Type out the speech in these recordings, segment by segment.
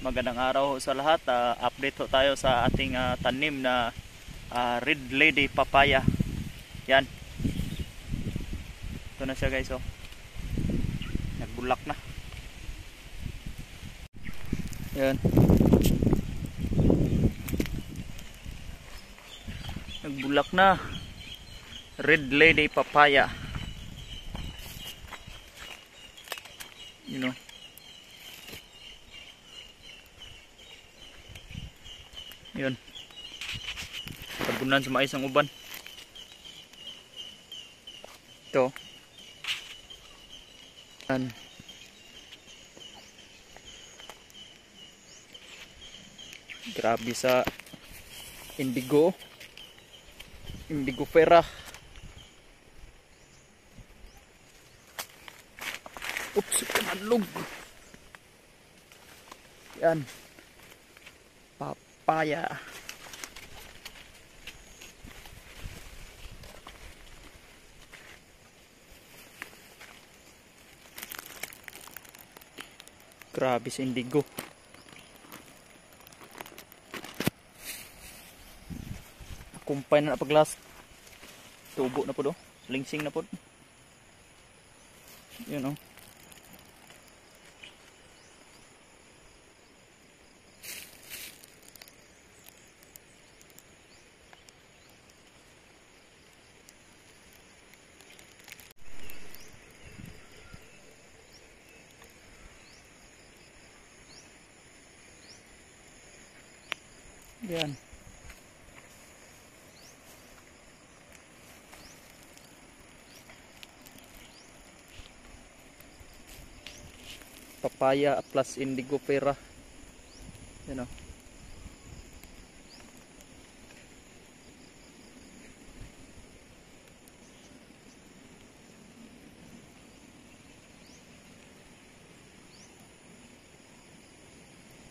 Magandang araw ho sa lahat. Update ho tayo sa ating tanim na Red Lady Papaya. Yan. Ito na siya guys. Oh. Nagbulak na. Yan. Nagbulak na. Red Lady Papaya. You know. Yun. Tabunan sa mais ang uban. Ito. Yan. Grabe sa indigo. Indigofera. Oops, kanalog. Yan. Papaya. Grabe sa indigo. Kumpay na paglas. Tubo na po do. Lingsing na po. Yun o. Yan. Papaya plus indigofera. Yan o.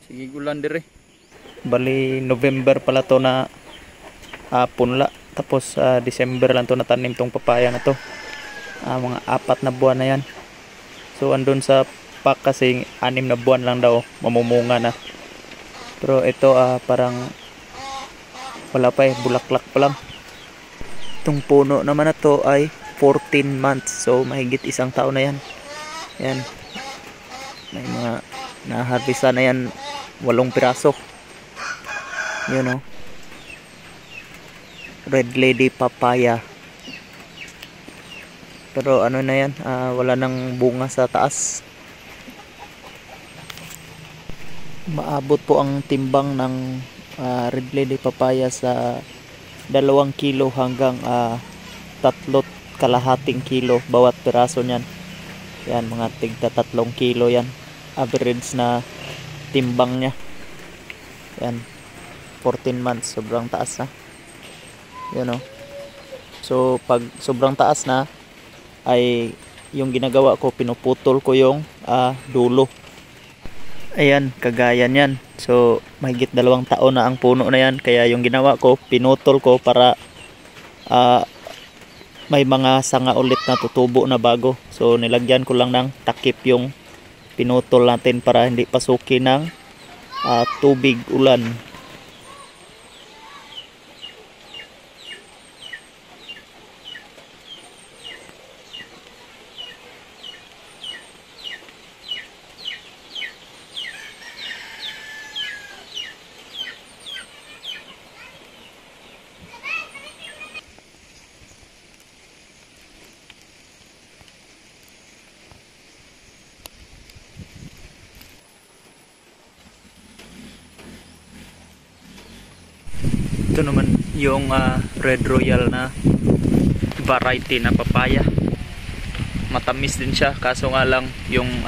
Sige gulan dire. Bali November pala to na punla. Tapos December lang to natanim tong papaya na to. Mga 4 na buwan na yan. So andun sa pack kasi 6 na buwan lang daw mamumunga na. Pero ito parang wala pa bulaklak pa lang. Itong puno naman na to ay 14 months. So mahigit 1 taon na yan. Yan. May mga naharvesta na yan 8 piraso. Yun o. Red Lady Papaya. Pero ano na yan, wala nang bunga sa taas. Maabot po ang timbang ng Red Lady Papaya sa 2 kilo hanggang 3.5 kilo bawat piraso niyan. Yan, mga tigta 3 kilo yan. Average na timbang niya. Yan. 14 months, sobrang taas na. Yun o. So pag sobrang taas na ay yung ginagawa ko, pinuputol ko yung dulo. Ayan, kagayan yan. So mahigit 2 taon na ang puno na yan. Kaya yung ginawa ko, pinutol ko para may mga sanga ulit na tutubo na bago. So nilagyan ko lang ng takip yung pinutol natin para hindi pasukin ng tubig, ulan. Ito naman yung Red Royal na variety na papaya. Matamis din siya, kaso nga lang yung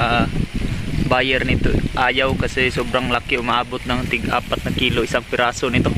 buyer nito ayaw kasi sobrang laki, umaabot ng tig 4 na kilo isang piraso nito.